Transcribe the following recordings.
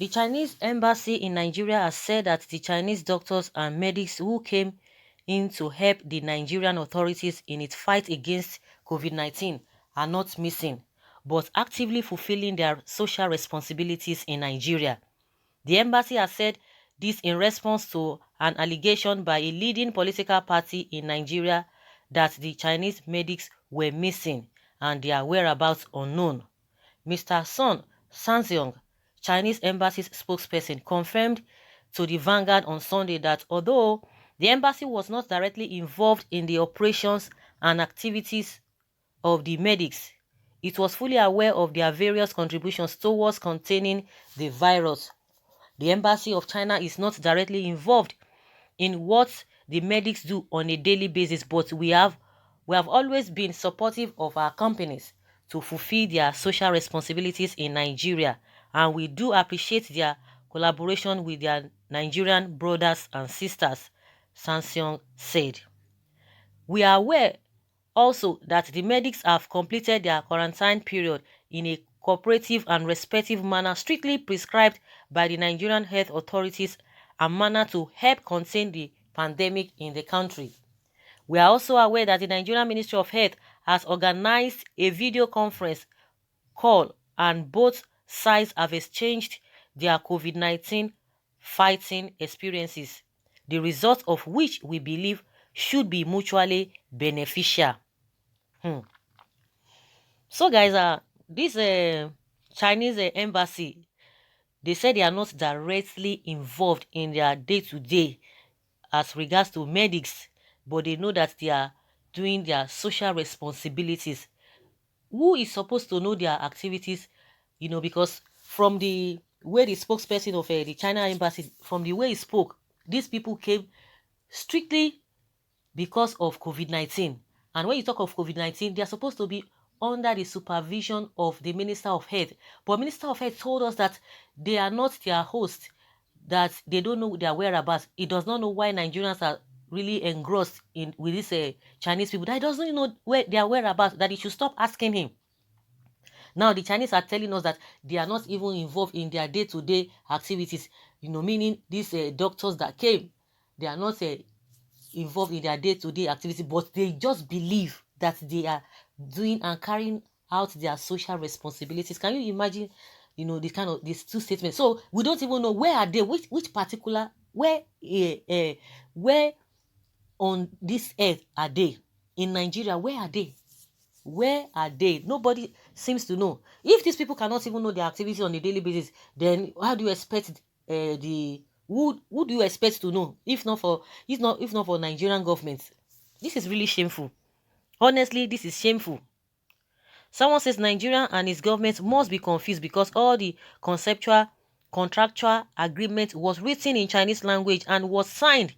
The Chinese embassy in Nigeria has said that the Chinese doctors and medics who came in to help the Nigerian authorities in its fight against COVID-19 are not missing, but actively fulfilling their social responsibilities in Nigeria. The embassy has said this in response to an allegation by a leading political party in Nigeria that the Chinese medics were missing and their whereabouts unknown. Mr. Sun Sanxiong, Chinese embassy's spokesperson, confirmed to the Vanguard on Sunday that although the embassy was not directly involved in the operations and activities of the medics, it was fully aware of their various contributions towards containing the virus. The Embassy of China is not directly involved in what the medics do on a daily basis, but we have always been supportive of our companies to fulfill their social responsibilities in Nigeria, and we do appreciate their collaboration with their Nigerian brothers and sisters, Sanxiong said. We are aware also that the medics have completed their quarantine period in a cooperative and respectful manner strictly prescribed by the Nigerian health authorities and manner to help contain the pandemic in the country. We are also aware that the Nigerian Ministry of Health has organized a video conference call and both sides have exchanged their COVID-19 fighting experiences, the result of which we believe should be mutually beneficial. Hmm. So guys, this Chinese embassy, they said they are not directly involved in their day-to-day as regards to medics, but they know that they are doing their social responsibilities. Who is supposed to know their activities? Because from the way the spokesperson of the China embassy, from the way he spoke, these people came strictly because of COVID-19. And when you talk of COVID-19, they are supposed to be under the supervision of the Minister of Health. But Minister of Health told us that they are not their host, that they don't know their whereabouts. He does not know why Nigerians are really engrossed with these Chinese people. That he doesn't know where their whereabouts, that he should stop asking him. Now, the Chinese are telling us that they are not even involved in their day-to-day activities, meaning these doctors that came, they are not involved in their day-to-day activity, but they just believe that they are doing and carrying out their social responsibilities. Can you imagine, this kind of these two statements? So we don't even know where are they, which particular, where on this earth are they? In Nigeria, where are they? Where are they? Nobody seems to know. If these people cannot even know their activities on a daily basis, then how do you expect who do you expect to know? If not for Nigerian government? This is really shameful. Honestly, this is shameful. Someone says Nigeria and its government must be confused because all the contractual agreement was written in Chinese language and was signed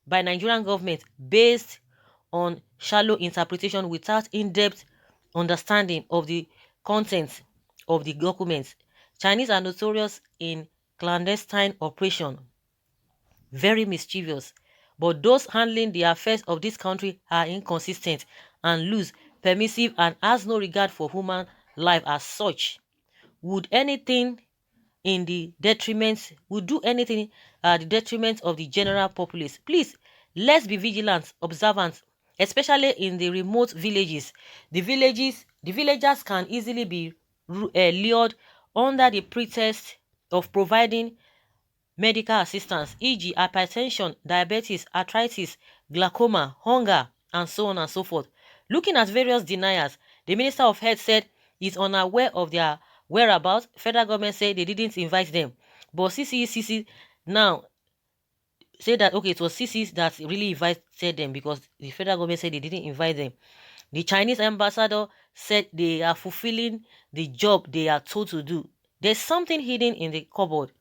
by Nigerian government based on shallow interpretation without in-depth understanding of the content of the documents. Chinese are notorious in clandestine operation, very mischievous, but those handling the affairs of this country are inconsistent and loose, permissive, and has no regard for human life as such. Would anything do anything at the detriment of the general populace. Please, let's be vigilant, observant, especially in the remote villages. The villagers can easily be lured under the pretext of providing medical assistance, e.g. hypertension, diabetes, arthritis, glaucoma, hunger, and so on and so forth. Looking at various deniers, the Minister of Health said he's unaware of their whereabouts. Federal government said they didn't invite them. But CCECC now say that, okay, it was CC that really invited them because the federal government said they didn't invite them. The Chinese ambassador said they are fulfilling the job they are told to do. There's something hidden in the cupboard.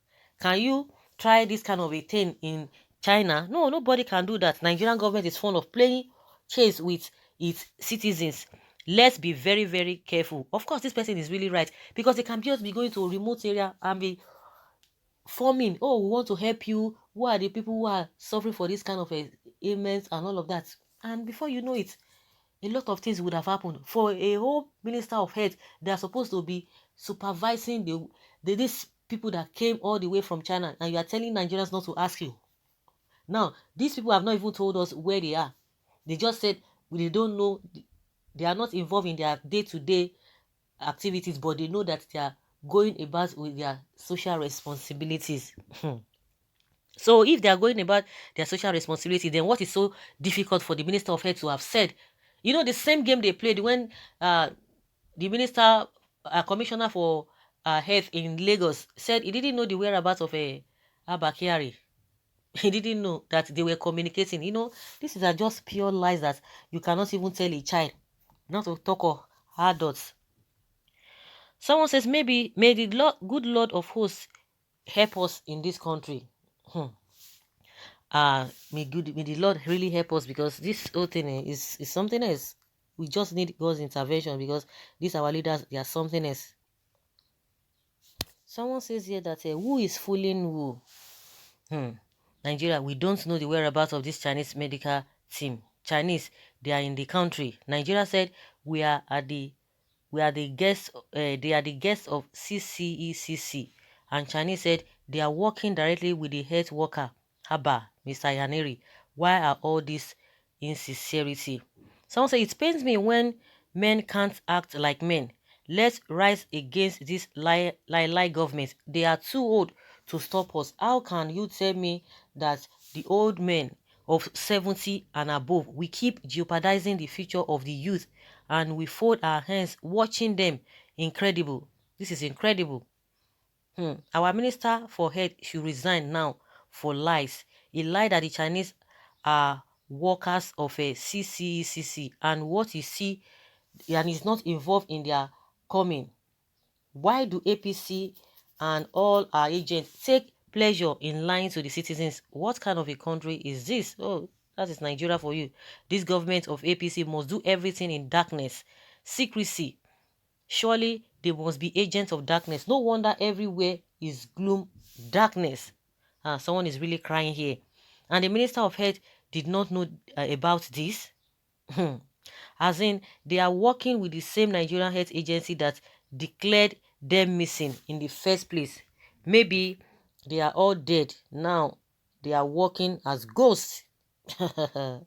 Can you try this kind of a thing in China? No, nobody can do that. Nigerian government is fond of playing chess with its citizens. Let's be very, very careful. Of course, this person is really right because they can just be going to a remote area and be forming, oh, we want to help you. Who are the people who are suffering for this kind of ailments and all of that? And before you know it, a lot of things would have happened. For a whole Minister of Health, they are supposed to be supervising this people that came all the way from China, and you are telling Nigerians not to ask you. Now, these people have not even told us where they are. They just said they don't know. They are not involved in their day-to-day activities, but they know that they are going about with their social responsibilities. So if they are going about their social responsibility, then what is so difficult for the Minister of Health to have said? You know, the same game they played when the minister, commissioner for health in Lagos, said he didn't know the whereabouts of a Abakari. He didn't know that they were communicating. You know, this is just pure lies that you cannot even tell a child, not to talk of adults. Someone says, maybe may the good Lord of hosts help us in this country. May the Lord really help us, because this whole thing is something else. We just need God's intervention, because these our leaders, they are something else. Someone says here that who is fooling who? Nigeria, we don't know the whereabouts of this Chinese medical team. Chinese, they are in the country. Nigeria said we are the guests. They are the guests of CCECC, and Chinese said they are working directly with the health worker, Haba, Mr. Yaneri. Why are all this insincerity? Someone said it pains me when men can't act like men. Let's rise against this lie government. They are too old to stop us. How can you tell me that the old men of 70 and above, we keep jeopardizing the future of the youth, and we fold our hands watching them? Incredible. This is incredible. Our minister for health should resign now for lies. He lied that the Chinese are workers of a CCECC, and what he see and is not involved in their coming. Why do APC and all our agents take pleasure in lying to the citizens? What kind of a country is this? Oh, that is Nigeria for you. This government of APC must do everything in darkness, secrecy. Surely they must be agents of darkness. No wonder everywhere is gloom, darkness. Someone is really crying here. And the Minister of Health did not know about this. As in, they are working with the same Nigerian health agency that declared them missing in the first place. Maybe they are all dead. Now they are working as ghosts. The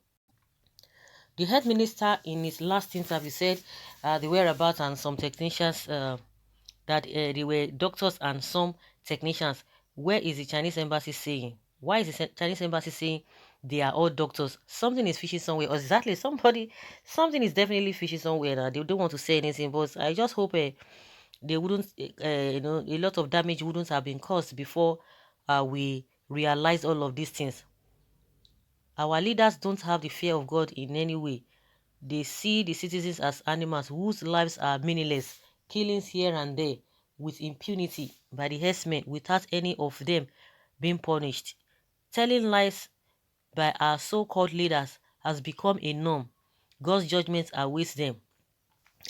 health minister in his last interview said the whereabouts and some technicians, that they were doctors and some technicians. Where is the Chinese embassy saying? Why is the Chinese embassy saying they are all doctors? Something is fishy somewhere. Exactly, something is definitely fishy somewhere. Now they don't want to say anything, but I just hope they wouldn't, a lot of damage wouldn't have been caused before we realize all of these things. Our leaders don't have the fear of God in any way. They see the citizens as animals whose lives are meaningless, killings here and there with impunity by the herdsmen without any of them being punished. Telling lies by our so-called leaders has become a norm. God's judgment awaits them.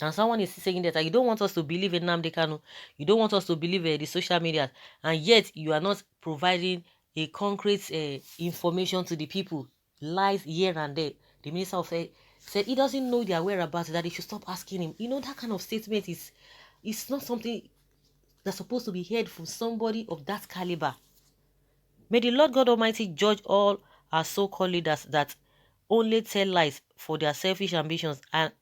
And someone is saying that you don't want us to believe in Nnamdi Kanu, you don't want us to believe the social media, and yet you are not providing a concrete information to the people. Lies here and there. The minister of said he doesn't know their whereabouts, that they should stop asking him. You know, that kind of statement is it's not something that's supposed to be heard from somebody of that caliber. May the Lord God Almighty judge all our so-called leaders that only tell lies for their selfish ambitions, and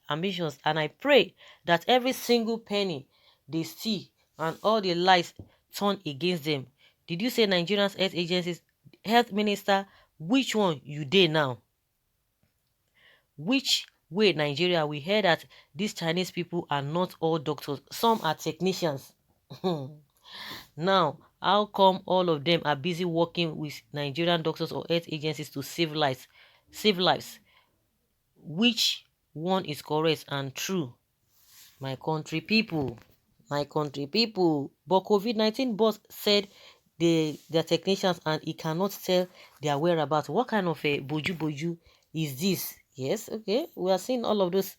I pray that every single penny they steal and all the lies turn against them. Did you say Nigeria's health agencies, health minister? Which one you did now? Which way Nigeria? We heard that these Chinese people are not all doctors. Some are technicians. Now, how come all of them are busy working with Nigerian doctors or health agencies to save lives? Save lives. Which one is correct and true? My country people. My country people. But COVID-19 boss said they're technicians and he cannot tell their whereabouts. What kind of a boju is this? Yes, okay. We are seeing all of those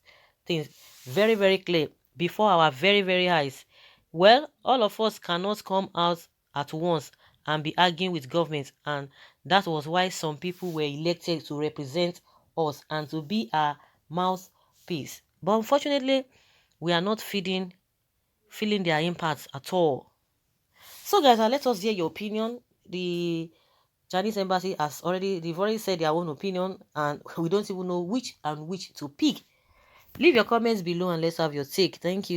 things very, very clear before our very, very eyes. Well, all of us cannot come out at once and be arguing with government, and that was why some people were elected to represent us and to be our mouthpiece. But unfortunately, we are not feeling their impacts at all. So guys, let us hear your opinion. The Chinese embassy they've already said their own opinion, and we don't even know which and which to pick. Leave your comments below and let's have your take. Thank you.